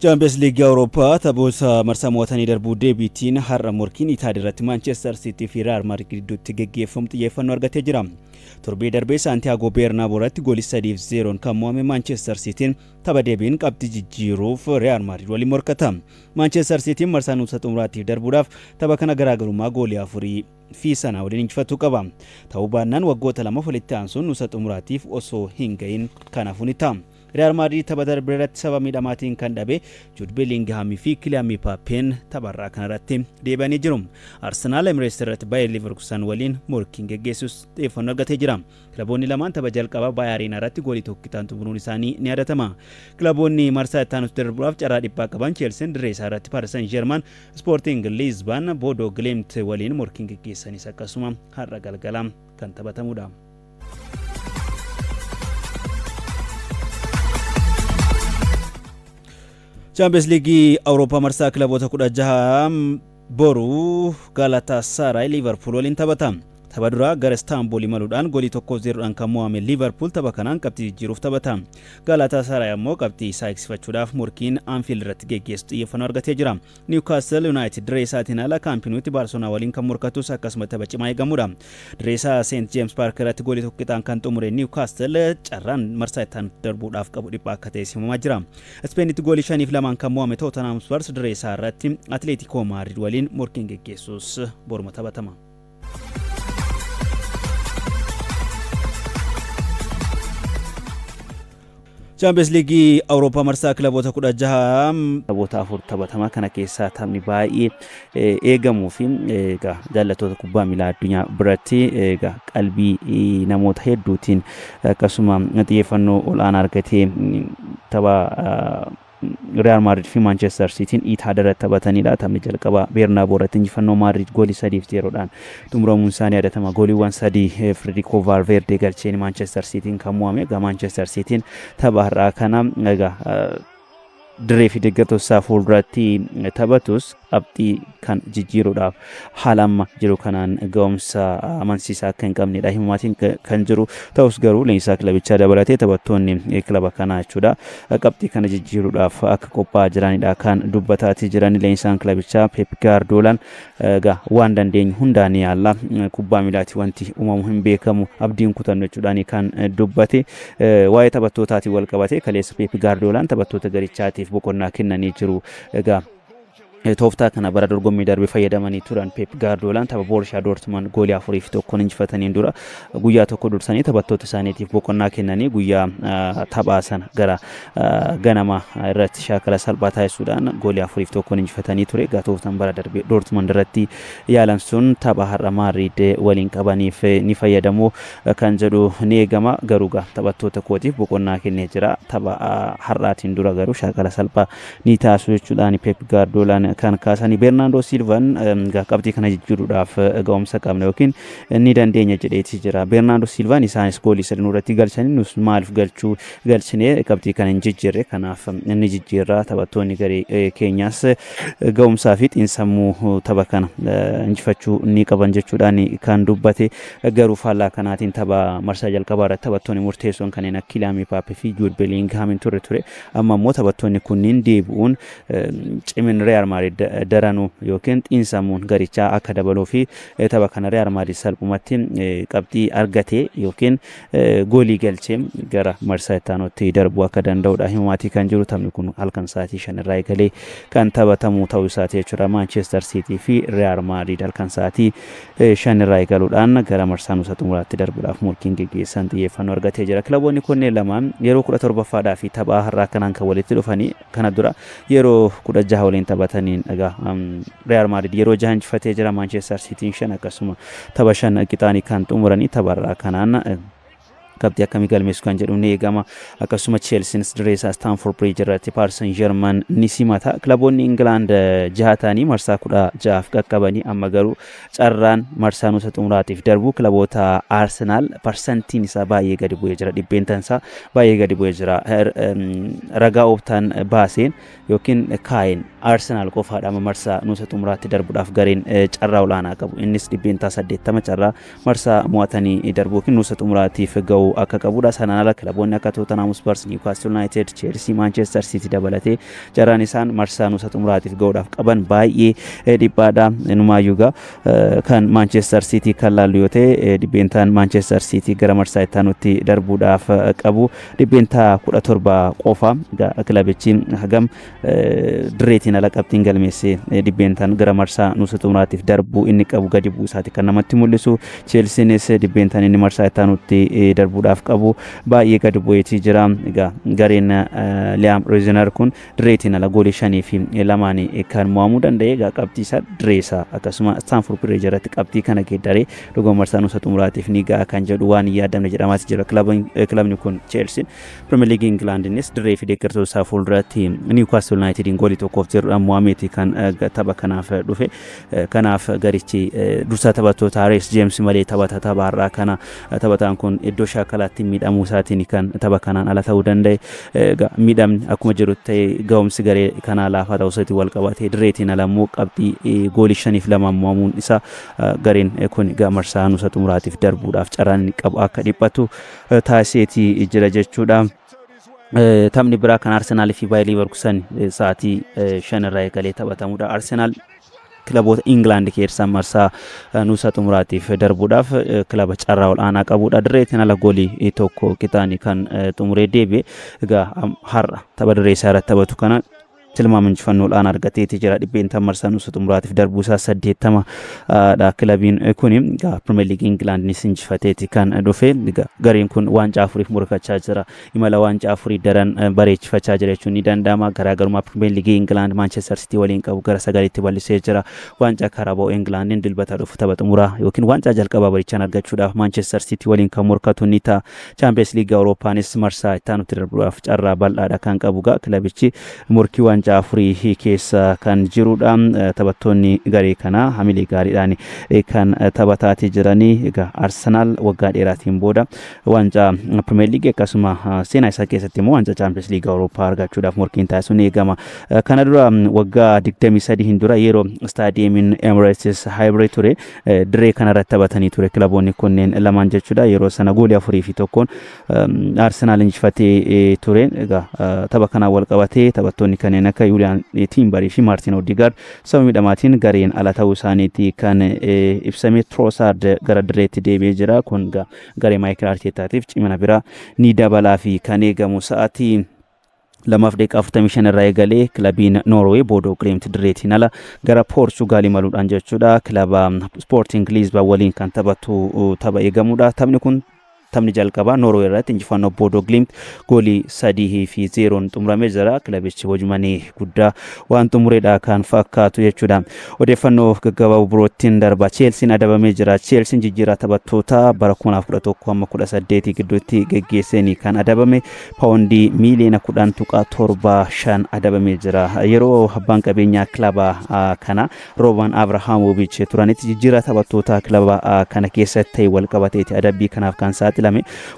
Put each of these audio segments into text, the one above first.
Champions League Europa taphoota marsaa mo'atanii darbuu deebiitiin har'a morkiin Itaaliyaa irratti Manchester City fi Real Madrid gidduutti geggeeffamu xiyyeeffannoo argatee jira. Torbee darbee Santiago Bernabeu irratti goolii 3-0 kan mo'ame Manchester Cityn tapha deebiin qabxii jijjiiruuf Real Madrid waliin morkata. Manchester Cityn marsaa nuusa xumuraatiif darbuudhaaf tapha kana garaagarummaa goolii 4 fi sanaa waliin injifachuu qaba. Ta'uu baannaan waggoota lama walitti aansuun nuusa xumuraatiif osoo hin gahin kanaafuu ni ta'a. Real Madrid tapha darbee irratti sababa miidhamaatiin kan dhabe Jude Bellingham fi Kylian Mbappé tapharraa kanarratti deebi'anii jiru. Arsenal Emirates irratti Bayer Leverkusen waliin morkiin geggeessuus xiyyeeffannoo argatee jira. Kilaboonni lamaan tapha jalqabaa Bayern irratti goolii tokkitaan xumuruun isaanii ni yaadatama. Kilaboonni marsaa itti aanutti darbuudhaaf carraa dhiphaa qaban Chelsea dirree isaa irratti Paris Saint-Germain, Sporting Lisbon, Bodo Glimt waliin morkiin geggeessanis akkasuma har'a galgala kan taphatamudha. Champions League Europa marsaa kilaboota 16 boru Galatasaray Liverpool waliin taphata. Tapha dura gara Istanbul imaluudhaan goolii 1-0 kan mo'ame Liverpool tapha kanaan qabxii jijjiiruuf taphata. Galatasaray ammoo qabxii isaa eegsifachuudhaaf morkiin Anfield irratti geggeessu xiyyeeffannoo argatee jira. Newcastle United dirree isaatiin ala Campionuutti Barcelona waliin kan morkatus akkasuma tapha cimaa eegamudha. Dirree isaa St James Park irratti goolii tokkitaan kan xumure Newcastle carraan marsaa itti aanutti darbuudhaaf qabu dhiphaa akka ta'e himamaa jira. Spainitti goolii 5-2 kan mo'ame Tottenham Spurs dirree isaa irratti Atletico Madrid waliin morkiin geggeessus boruma taphatama. Champions League Europa marsaa kilaboota 16 taphoota 4 taphatamaa kana keessaa taphni baay'ee eegamuu fi jaallattoota kubbaa miilaa addunyaa biratti qalbii namoota hedduutiin akkasuma xiyyeeffannoo olaanaa argatee tapha Real Madrid fi Manchester Cityn Itaaliyaa irratti taphatanidha. Taphni jalqabaa Bernabeu irratti injifannoo Madrid goolii 3-0dhaan xumuramuun isaanii yaadatama. Gooliiwwan 3 Federico Valverde galcheen Manchester Cityn kan mo'ame. Manchester Cityn tapha har'aa kana dirree fi deeggartoota isaa fuulduratti taphatus qabxii kan jijjiiruudhaaf haala amma jiru kanaan ga'umsa amansiisaa akka hin qabnedha himaatiin kan jiru. Ta'us garuu leenjisaa kilabichaa dabalatee taphattoonni kilaba kanaa jechuudha qabxii kana jijjiiruudhaaf akka qophaa'aa jiranidha kan dubbataatii jiran. Leensaan kilabichaa Pep Guardiolaan waan dandeenyu hundaan yaalla kubbaa miilaatti wanti uumamu hin beekamu abdiin kutannu jechuudhaan kan dubbate. Waa'ee taphattootaatti wal qabate kaleessa Pep Guardiolaan taphattoota garichaatiif boqonnaa kennanii jiru. Tooftaa kana bara dorgommii darbe fayyadamanii turan Pep Guardiolaan tapha Borussia Dortmund goolii 4-1 injifataniin dura guyyaa tokko dursanii taphattoota isaaniitiif boqonnaa kennanii guyyaa taphaa sana gara ganama irratti shaakala salphaa taasisuudhaan goolii 4-1 injifatanii ture. Tooftaan bara darbe Dortmund irratti yaalan sun tapha har'a Madrid waliin qabaniif ni fayyadamu kan jedhu ni eegama. Garuu taphattoota kootiif boqonnaa kennee jira. Tapha har'aatiin dura garuu shaakala salphaa ni taasisu jechuudhaan Pep Guardiolaan kan kaasanii. Bernardo Silvaan qabxii kana jijjiiruudhaaf ga'umsa qabna yookiin ni dandeenya jedheeti jira. Bernardo Silvaan isaanis goolii 3 irratti galchanii nus maaliif galchinee qabxii kana hin jijjiirre kanaaf inni jijjiirraa taphattoonni garee keenyaas ga'umsaa fi xiinsammuu tapha kana injifachuu ni qaban jechuudhaan kan dubbate. Garuu faallaa kanaatiin tapha marsaa jalqabaa irratti taphattoonni murteessoon kanneen akka Kylian Mbappé fi Jude Bellingham ture. Amma immoo taphattoonni kunniin deebi'uun cimin Real Madrid daranuu yookiin xiinsammuun garichaa akka dabaluu fi tapha kana Real Madrid salphumatti qabxii argatee yookiin goolii galchee gara marsaa itti aanutti darbuu akka danda'udha himaatii kan jiru. Taphni kun halkan sa'aatii 5 irraa eegalee kan taphatamu ta'uu isaati jechuudha. Manchester City fi Real Madrid halkan sa'aatii 5 irraa eegaluudhaan gara marsaa nuusa xumuraatti darbuudhaaf morkiin geggeessan xiyyeeffannoo argatee jira. Kilaboonni kunneen lamaan yeroo 17ffaadhaa fi taphaa har'aa kanaan kan walitti dhufanii kana dura yeroo 16 waliin taphataniin Real Madrid yeroo 6 injifatee jira. Manchester City 5 akkasuma tapha 5 qixaanii kan xumuranii tapharraa kanaan qabxii akkamii galmeessu kan jedhu ni eegama. Akkasuma Chelsea dirree isaa Stamford Bridge irratti Paris Saint-Germain ni simata. Kilaboonni England 6 ta'anii marsaa 16 qaqqabanii amma garuu carraan marsaa nuusa xumuraatiif darbu kilaboota Arsenal parsantiin isaa baay'ee gadi bu'ee jira. Dhibbeentaan isaa baay'ee gadi bu'ee jira. Ragaa ooftaan baaseen yookiin kaa'een Arsenal qofaadha marsaa nuusa xumuraatti darbuudhaaf gareen carraa olaanaa qabu. Innis dhibbeentaa 80 carraa marsaa mo'atanii darbu yookiin nuusa xumuraatiif ga'u ta'uu akka qabudha. Sanaan ala kilaboonni akka Tottenham Hotspur, Newcastle United, Chelsea, Manchester City dabalatee jaraan isaan marsaa nusa xumuraatiif ga'uudhaaf qaban baay'ee dhiphaadha. Inumaayyuu kan Manchester City kan laallu yoo ta'e dhibbeentaan Manchester City gara marsaa ittaanutti darbuudhaaf qabu dhibbeentaa 17 qofa. Kilabichi hagam direetiin ala qabxiin galmeessee dhibbeentaan gara marsaa nusa xumuraatiif darbuu inni qabu gadi buusaati kan namatti mul'isu. Chelseanis dhibbeentaan inni marsaa ittaanutti darbuudhaaf qabu baay'ee gadi bu'eetii jira. Gareen Liam Reisner kun direetiin ala goolii 5 fi 2 kan mo'amuu danda'e. Qabxii isaa direessa akkasuma Stamford Bridge irratti qabxii kana geeddaree dhuguma marsaa nusa xumuraatiif ni ga'a kan jedhu waan yaadamne jedhamaati jira. Kilabni kun Chelsea Premier League Englandinis diree fi deeggartoota isaa fuulduratti Newcastle Unitedin goolii 1-0 mo'ameeti kan tapha kanaaf dhufe. Kanaaf garichi dursaa taphattoota Reece James malee tapha har'aa kana taphataan kun iddoo shaakalaatti miidhamuu isaatiin kan tapha kanaan ala ta'uu danda'e. Miidhamni akkuma jiru ta'e ga'umsi garee kanaa laafaa ta'uu isaatiin wal qabatee direetiin ala immoo qabxii goolii 5 fi 2 mo'amuun isaa gareen kun marsaa nusa xumuraatiif darbuudhaaf carraan inni qabu akka dhiphatu taasiseetii jira jechuudha. Taphni biraa kan Arsenal fi Bayer Leverkusen sa'aatii 5 irraa eegalee taphatamudha. Arsenal kilaboota England keessaa marsaa nusa xumuraatiif darbuudhaaf kilaba carraa olaanaa qabudha. Direetiin ala goolii tokko qixaanii kan xumuree deebi'e. Har'a tapha diree isaa irratti taphatu kana tilmaama injifannoodhaan argateeti jira. Dhibbeentaan marsaa nusa xumuraatiif darbuu isaa 80 dha. Kilabiin kun Premier League Englandnis injifateeti kan dhufe. Gareen kun waancaa 4 morkachaa jira. Imala waancaa 4 daran bareechifachaa jira jechuun ni danda'ama. Garaagarummaa Premier League England Manchester City waliin qabu gara 9tti bal'isee jira. Waancaa Carabao Englandin dilbata dhufu tapha xumuraa yookiin waancaa jalqabaa barichaan argachuudhaaf Manchester City waliin kan morkatu ni ta'a. Champions League Awurooppaanis marsaa ittaanutti darbuudhaaf carraa bal'aadha kan qabu. Kilabichi morkii waancaa 4 keessa kan jirudha. Taphattoonni garee kanaa hamilee gaariidhaan kan taphataati jiranii. Arsenal waggaa dheeraatiin booda waancaa Premier League akkasuma seenaa isaa keessatti immoo waancaa Champions League Awurooppaa argachuudhaaf morkiin taasisuun eegama. Kana dura waggaa 23 dura yeroo staadiyeemiin Emirates Hybrid ture diree kanarratti taphatanii ture kilaboonni kunneen lamaan jechuudha. Yeroo sana goolii 4 fi 1 Arsenal injifatee ture. Tapha kanaan wal qabatee taphattoonni kanneen akka Julian Timber fi Martin Odegaard sababa miidhamaatiin gareen ala ta'uu isaaniiti kan ibsame. Trossard gara direetti deebi'ee jira. Kun garee Mikel Artetaatiif cimina biraa ni dabalaa fi kan eegamu. Sa'aatii 2:45 irraa eegalee kilabiin Norway Bodo Glimt direetiin ala gara Portugal imaluudhaan jechuudha. Kilaba Sporting Lisbon waliin kan taphatu tapha eegamudha. Taphni jalqabaa Norway irratti injifannoo Bodo Glimt goolii 3 fi 0 xumuramee jira. Kilabichi hojmanii guddaa waan xumureedha kan fakkaatu jechuudha. Odeeffannoo gaggabaaboo birootiin darba. Chelsean adabamee jira. Chelsean jijjiirraa taphattoota bara 2011-18 gidduutti geggeessanii kan adabame paawundii miiliyoona 10.75 adabamee jira. Yeroo abbaan qabeenyaa kilaba kana Roman Abramovich turanitti jijjiirraa taphattoota kilaba kana keessatti wal qabateeti adabbii kanaaf kan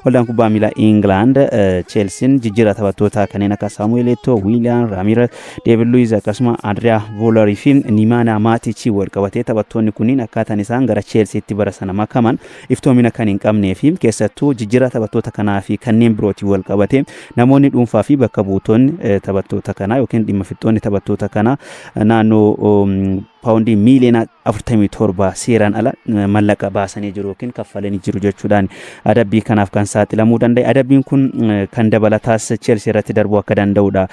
waldaan kubbaa miilaa England Chelsean jijjiirraa taphattoota kanneen akka Samuel Eto'o, Willian Ramirez, David Luiz akkasuma Andrea Volley fi Nemanja Matic wal qabatee taphattoonni kunniin akkaataan isaan gara Chelseaatti bara sana makaman iftoomina kan hin qabnee fi keessattuu jijjiirraa taphattoota kanaa fi kanneen birootiin wal qabatee namoonni dhuunfaa fi bakka buutonni taphattoota kanaa yookiin dhimma fixoonni taphattoota kanaa naannoo paawundii miiliyoona 47 seeraan ala mallaqa baasanii jiru yookiin kaffalanii jiru jechuudhaan adabbii kanaaf kan saaxilamuu danda'e. Adabbiin kun kan dabalataas Chelsea irratti darbuu akka danda'udha.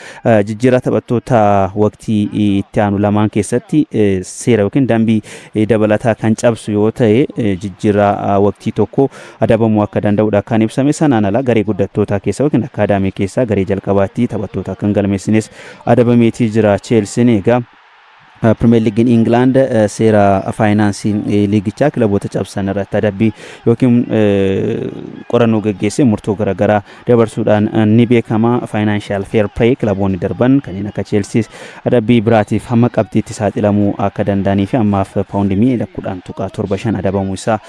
Jijjiirraa taphattoota waqtii itti aanu lamaan keessatti seera yookiin dambii dabalataa kan cabsu yoo ta'e jijjiirraa waqtii tokko adabamuu akka danda'udha kan ibsame. Sanaan ala garee guddattootaa keessa yookiin akaadaamii keessa garee jalqabaatti taphattoota kan galmeessines adabameetii jira. Chelsea egaa Premier League in England seera faayinaansii liigichaa kilaboota cabsan irratti adabbii yookiin qorannoo gaggeessee murtoo garaagaraa dabarsuudhaan ni beekama. Financial fair play kilaboonni darban kanneen akka Chelsea adabbii biraatiif hamma qabxiitti saaxilamuu akka danda'anii fi ammaaf paawundii miiliyoona 10.75 adabamuu isaa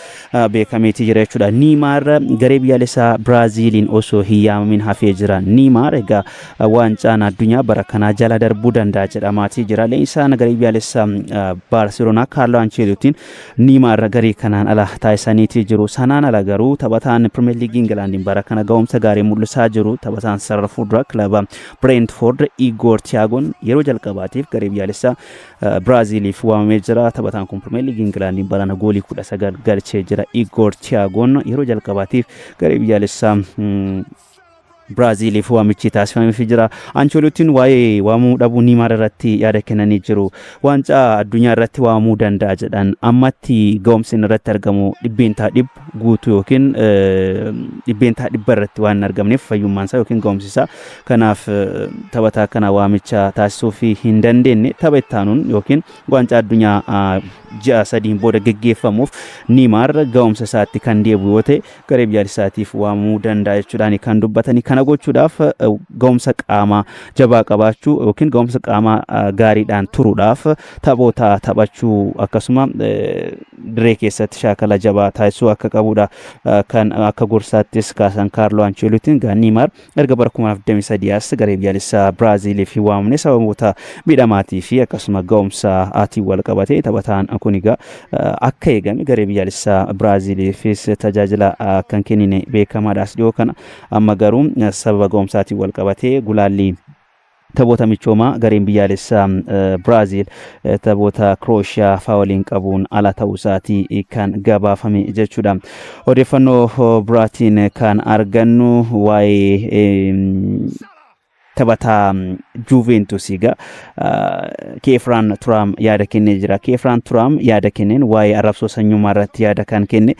beekameetii jira jechuudha. Neymar garee biyyaalessaa Biraaziliin osoo hin yaamamin hafee jira. Neymar egaa waancaan addunyaa bara kanaa jala darbuu danda'a jedhamaatii jira. Leenjisaan garee biyaalessa Barcelona Carlo Ancelotti Neymar garee kanaan ala taasisaniitii jiru. Sanaan ala garuu taphataan Premier League England bara kana ga'umsa gaarii mul'isaa jiru. Taphataan sarara fuuldura kilaba Brentford Igor Thiagoon yeroo jalqabaatiif garee biyaalessa Braziliif waamamee jira. Taphataan kun Premier League England barana goolii 19 galchee jira. Igor Thiagoon yeroo jalqabaatiif garee biyaalessa Braziliif waamichi taasifamee jira. Ancelottiin waa'ee waamuu dhabuu Neymar irratti yaada kennanii jiru. Waancaa addunyaa irratti waamuu danda'a jedhan ammatti ga'umsi irratti argamu dhibbeentaa dhibba guutuu yookiin dhibbeentaa dhibba irratti waan argamneef fayyummaan isaa yookiin ga'umsi isaa kanaaf taphataa kana waamicha taasisuu fi hin dandeenye tapha ittaanuun yookiin waancaa addunyaa ji'a sadiin booda geggeeffamuuf Neymar ga'umsa isaatti kan deebi'u yoo ta'e garee biyyaalessaatiif waamuu danda'a jechuudhaan kan dubbatanii kana gochuudhaaf ga'umsa qaamaa jabaa qabaachuu yookiin ga'umsa qaamaa gaariidhaan turuudhaaf taphoota taphachuu akkasuma diree keessatti shaakala jabaa taasisuu akka qabudha kan akka gorsaattis kaasan Carlo Ancelottiin Neymar erga bara 2023 as garee biyyaalessaa Biraaziliif waamamne sababoota miidhamaatii fi akkasuma ga'umsa aatii wal qabatee taphataan kun egaa akka eegame garee biyyaalessaa Biraaziliifis tajaajila kan kennine beekamaadhaas dhiyoo kana amma garuu sababa ga'umsaatiin wal qabatee gulaallii taphoota michoomaa gareen biyyaalessaa Biraazil taphoota Krooshiyaa waliin qabuun ala ta'uu isaatii kan gabaafame jechuudha. Odeeffannoo biraatiin kan argannu waa'ee taphataa Juventus egaa Keefraan Turaam yaada kennee jira. Keefraan Turaam yaada kenneen waa'ee arrabsoo sanyummaa irratti yaada kan kenne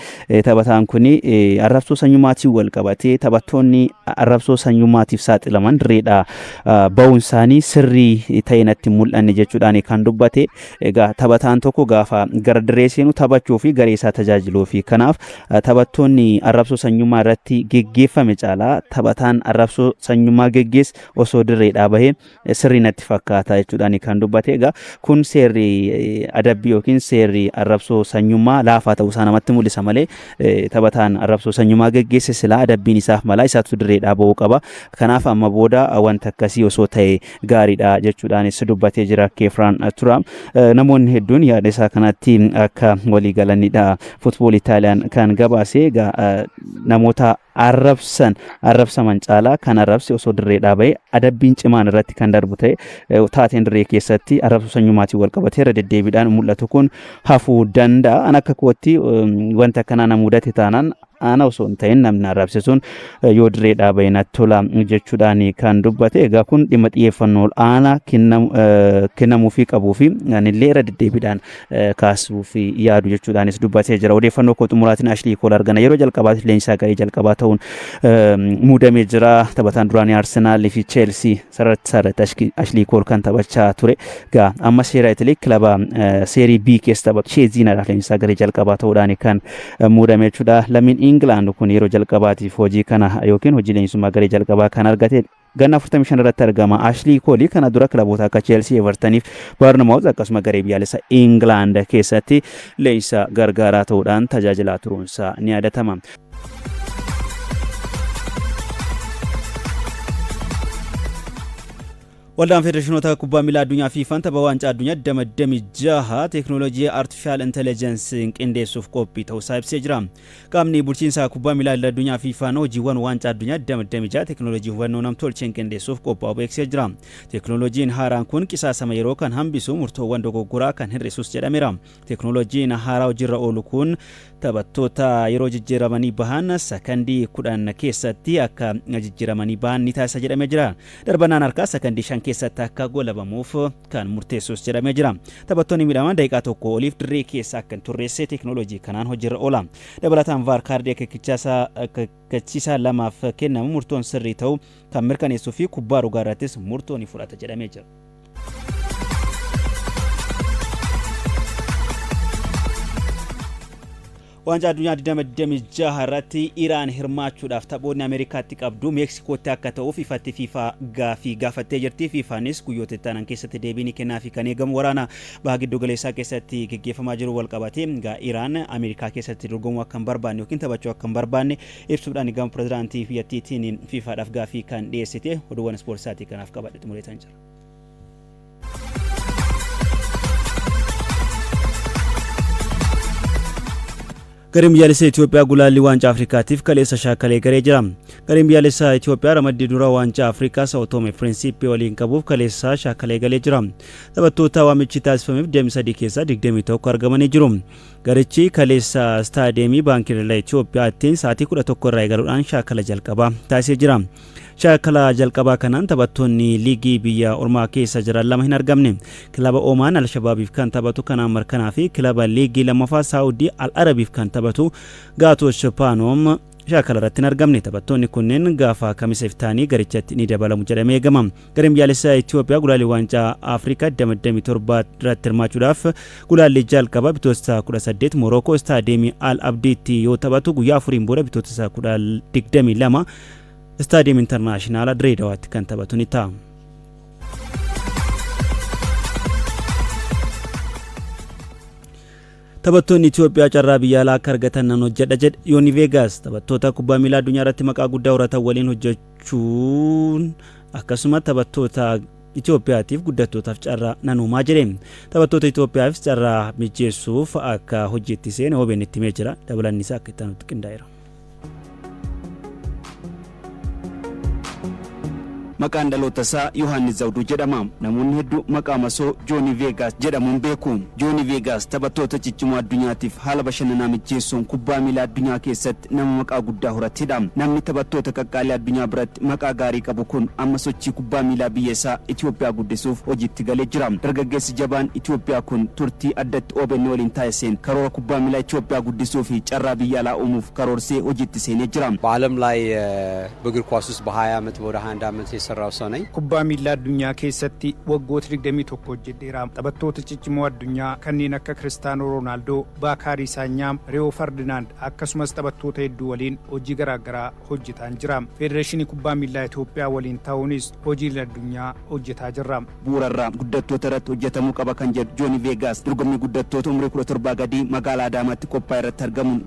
taphataan kun arrabsoo sanyummaatiin wal qabatee taphattoonni arrabsoo sanyummaatiif saaxilaman direedhaa ba'uun isaanii sirrii ta'ee natti mul'anne jechuudhaan kan dubbate. Egaa taphataan tokko gaafa gara diree seenu taphachuu fi garee isaa tajaajiluu fi kanaaf taphattoonni arrabsoo sanyummaa irratti geggeeffame caalaa taphataan arrabsoo sanyummaa geggeesse osoo direedhaa bahee sirrii natti fakkaata jechuudhaan kan dubbate. Egaa kun seerri adabbii yookiin seerri arrabsoo sanyummaa laafaa ta'uu isaa namatti mul'isa malee taphataan arrabsoo sanyummaa geggeesse silaa adabbiin isaaf malaa isaatu direedhaa bahuu qaba. Kanaaf amma booda wanta akkasii osoo ta'e gaariidha jechuudhaanis dubbatee jira Keefraan Turaam. Namoonni hedduun yaada isaa kanatti akka walii galanidha. Futbool Itaaliyaan kan gabaase egaa namoota arrabsaman caalaa kan arrabse osoo direedhaa bahee adabbiin cimaan irratti kan darbu ta'e taateen diree keessatti arrabsoo sanyummaatiin wal qabatee irra deddeebiidhaan mul'atu kun hafuu danda'a. An akka kootti wanta kanaa na mudate taanaan ana osoo hin ta'in namni arrabse sun yoo direedhaa bahee natti tola jechuudhaan kan dubbate. Egaa kun dhimma xiyyeeffannoo olaanaa kennamuufii qabuu fi anillee irra deddeebiidhaan kaasuu fi yaadu jechuudhaanis dubbatee jira. Odeeffannoo koo xumuraatiin Ashlii Kool argana. Yeroo jalqabaatiif leenjisaa garee jalqabaa ta'uun muudamee jira. Taphataan duraanii Arsenaalii fi Cheelsii sarratti Ashlii Kool kan taphachaa ture. Egaa amma seera Itilee kilaba seerii B keessa taphatu Sheeziinaadhaaf leenjisaa garee jalqabaa ta'uudhaan kan muudame jechuudha. Lammiin England kun yeroo jalqabaatiif hojii kana yookiin hojii leenjisummaa garee jalqabaa kan argate ganna 45 irratti argama. Ashlii Kool kana dura kilaboota akka Chelsea, Evertoniif Bournemouth akkasuma garee biyyaalessa England keessatti leenjisaa gargaaraa ta'uudhaan tajaajilaa turuunsaa ni yaadatama. Waldaan Federeeshinoota Kubbaa Miilaa Addunyaa Fiifaan tapha waancaa addunyaa 2026 teekinooloojii artifishaal intelligensiin qindeessuuf qophii ta'uusaa ibsee jira. Qaamni bulchiinsa Kubbaa Miilaa Addunyaa Fiifaan hojiiwwan waancaa addunyaa 2026 teekinooloojii hubannoo nam-tolcheen qindeessuuf qophaa'u beeksisee jira. Teekinooloojiin haaraan kun qisaasama yeroo kan hambisu murtoowwan dogoggoraa kan hir'isus jedhameera. Teekinooloojiin haaraa hojiirra oolu kun taphattoota yeroo jijjiiramanii bahan sakandii 10 keessatti akka jijjiiramanii bahan ni taasisa jedhamee jira. Darbannaan harkaa sakandii 5 keessatti akka golabamuuf kan murteessus jedhamee jira. Taphattoonni miidhaman daqiiqaa tokko oliif dirree keessa akka hin turreesse teekinooloojii kanaan hojiirra oola. Dabalataan VAR kaardii akeekkachiisaa lamaaf kennamu murtoon sirrii ta'u kan mirkaneessuu fi kubbaa dhugaa irrattis murtoo ni fudhata jedhamee jira. Waancaa addunyaa 2026 irratti Iraan hirmaachuudhaaf taphoonni Ameerikaatti qabdu Meeksikootti akka ta'uuf ifatti FIFA gaafattee jirti. FIFAnis guyyoota itti aanan keessatti deebii kennaa fi kan eegamu waraana baha giddu galeessaa keessatti gaggeeffamaa jiru wal qabatee Iraan Ameerikaa keessatti dorgomuu akka hin barbaanne yookiin taphachuu akka hin barbaanne ibsuudhaan gama pirezidaantii biyyattiitiin FIFAadhaaf gaafii kan dhiyeessite oduuwwan ispoortiisaatii kanaaf qabadhe xumureetan jira. Gareen biyyaalessaa Itoophiyaa gulaalli waancaa Afrikaatiif kaleessa shaakalee garee jira. Gareen biyyaalessaa Itoophiyaa ramaddii dura waancaa Afrikaa Sao Tome Principe waliin qabuuf kaleessa shaakalee galee jira. Taphattoota waamichi taasifameef 23 keessaa 21 argamanii jiru. Garichi kaleessa staadeemii Baankii Itoophiyaatti sa'aatii 11 irraa eegaluudhaan shaakala jalqabaa taasisee jira. Shaakala jalqabaa kanaan taphattoonni liigii biyya ormaa keessa jiran lama hin argamne. Kilaba Oman Al-Shabaabiif kan taphatu Kanaan Markanaa fi kilaba liigii lammaffaa Saawudii Al-Arabiif kan taphatu Gaatosh Paanoom shaakala irratti hin argamne. Taphattoonni kunneen gaafa kamisa iftaanii garichatti ni dabalamu jedhamee eegama. Gareen biyyaalessaa Itoophiyaa gulaalli waancaa Afrikaa 27 irratti hirmaachuudhaaf gulaalli jalqabaa bitootessa 18 Morookoo staadeemii Al-Abdiitti yoo taphatu guyyaa afuriin booda bitootessa 22 Stadium International Dirreedawaatti kan taphatu ni ta'a. Taphattoonni Itoophiyaa carraa biyya alaa akka argatan nan hojjedha jedhe Yooni Veegaas. Taphattoota kubbaa miilaa addunyaa irratti maqaa guddaa horatan waliin hojjechuun akkasuma taphattoota Itoophiyaatiif guddattootaaf carraa nan uumaa jedhe. Taphattoota Itoophiyaafis carraa mijeessuuf akka hojjetti seene OBN itti himee jira. Dabalanni isaa akka itti aanutti qindaa'eera. Maqaan dhaloota isaa Yohaannis Zawduu jedhama. Namoonni hedduu maqaa masoo Jooni Veegaas jedhamuun beeku. Jooni Veegaas taphattoota ciccimoo addunyaatiif haala bashannanaa mijeessuun kubbaa miilaa addunyaa keessatti nama maqaa guddaa horatedha. Namni taphattoota qaqqaalii addunyaa biratti maqaa gaarii qabu kun amma sochii kubbaa miilaa biyya isaa Itoophiyaa guddisuuf hojiitti galee jira. Dargaggeessi jabaan Itoophiyaa kun turtii addatti OBN waliin taasiseen karoora kubbaa miilaa Itoophiyaa guddisuu fi carraa biyya alaa uumuuf karoorsee hojiitti seenee jira. በዓለም ላይ በእግር ኳስ ውስጥ በ20 ዓመት ወደ 21 ዓመት የሰራው ሰው ነኝ። kubbaa miilaa addunyaa keessatti waggoota 21 hojjedheera. Taphattoota ciccimoo addunyaa kanneen akka Kiristaanoo Roonaaldoo, Baakaarii Saanyaam, Riyoo Fardinaand akkasumas taphattoota hedduu waliin hojii garaagaraa hojjetaan jira. Federeeshinii kubbaa miilaa Itoophiyaa waliin ta'uunis hojiilee addunyaa hojjetaa jirra. Bu'uurarraa guddattoota irratti hojjetamuu qaba kan jedhu Jooni Veegaas dorgommii guddattoota umurii 17 gadii magaalaa Adaamaatti qophaa'e irratti argamuun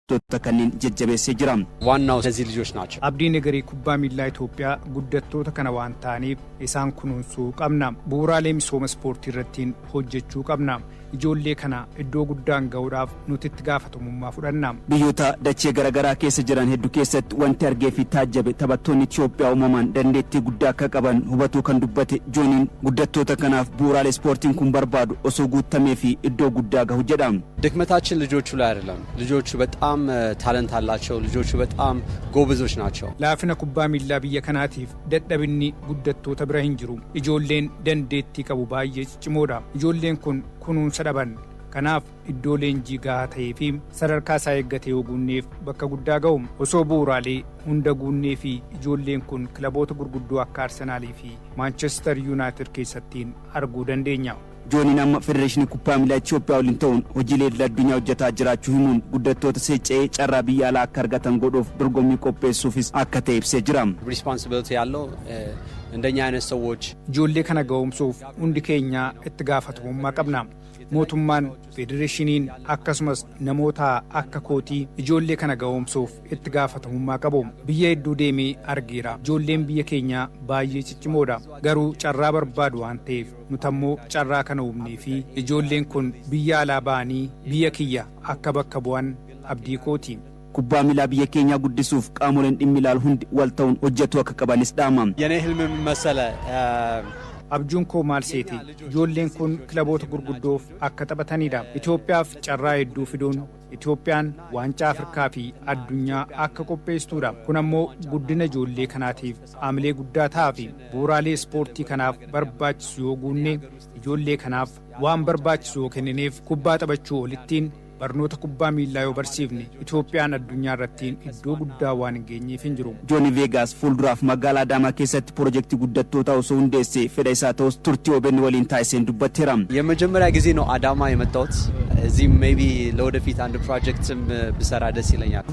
guddattoota kanneen jajjabeessee jira. ዋናው እነዚህ ልጆች ናቸው። Abdiin egeree kubbaa miilaa Itoophiyaa guddattoota kana waan ta'aniif isaan kunuunsuu qabna. Bu'uuraalee misooma ispoortii irratti hojjechuu qabna. Ijoollee kana iddoo guddaan ga'uudhaaf nuti itti gaafatamummaa fudhanna. Biyyoota dachee garaagaraa keessa jiran hedduu keessatti wanti argee fi taajjabe taphattoonni Itoophiyaa uumamaan dandeettii guddaa akka qaban hubatuu kan dubbate Jooniin guddattoota kanaaf bu'uuraalee ispoortiin kun barbaadu osoo guutamee fi iddoo guddaa gahu jedha. ድክመታችን ልጆቹ ላይ አይደለም። ልጆቹ በጣም ታለንት አላቸው። ልጆቹ በጣም ጎበዞች ናቸው። Laafina kubbaa miilaa biyya kanaatiif dadhabinni guddattoota bira hin jiru. Ijoolleen dandeettii qabu baay'ee ciccimoodha. Ijoolleen kun kunuunsa dhaban. Kanaaf iddoo leenjii gahaa ta'ee fi sadarkaa isaa eeggatee guunneef bakka guddaa ga'u. Osoo bu'uuraalee hunda guunnee fi ijoolleen kun kilaboota gurguddoo akka Arsenaalii fi Manchester United keessattiin arguu dandeenya. Jooniin amma federeeshinii kubbaa miilaa Itoophiyaa waliin ta'uun hojiilee addunyaa hojjetaa jiraachuu himuun guddattoota seecca'ee carraa biyya alaa akka argatan godhuuf dorgommii qopheessuufis akka ta'e ibsee jira. ሪስፖንሲቢሊቲ ያለው እንደኛ አይነት ሰዎች ijoollee kana ga'umsuuf hundi keenya itti gaafatamummaa qabna. Mootummaan, federeeshiniin akkasumas namoota akka kootii ijoollee kana ga'umsuuf itti gaafatamummaa qabu. Biyya hedduu deemee argeera. Ijoolleen biyya keenya baay'ee ciccimoodha. Garuu carraa barbaadu waan ta'eef nutammoo carraa kana uumnee fi ijoolleen kun biyya alaa ba'anii biyya kiyya akka bakka bu'an abdii kooti. Kubbaa miilaa biyya keenyaa guddisuuf qaamoleen dhimmi ilaalu hundi wal ta'uun hojjetuu akka qabanis dhaama. የኔ ህልም መሰለ Abjuun koo maal seeti? Ijoolleen kun kilaboota gurguddoof akka taphatanidha. Itoophiyaaf carraa hedduu fiduun Itoophiyaan waancaa Afrikaa fi addunyaa akka qopheessituudha. Kun ammoo guddina ijoollee kanaatiif haamilee guddaa ta'a fi bu'uuraalee ispoortii kanaaf barbaachisu yoo guunne ijoollee kanaaf waan barbaachisu yoo kennineef kubbaa taphachuu olittiin barnoota kubbaa miilaa yoo barsiifne Itoophiyaan addunyaa irratti iddoo guddaa waan hin geenyeef hin jiru. Jooni Veegaas fuulduraaf magaalaa Adaamaa keessatti piroojeektii guddattoota osoo hundeessee fedha isaa ta'us turtii OBN waliin taasiseen dubbateera. የመጀመሪያ ጊዜ ነው አዳማ የመጣሁት። እዚህም ሜቢ ለወደፊት አንድ ፕሮጀክትም ብሰራ ደስ ይለኛል።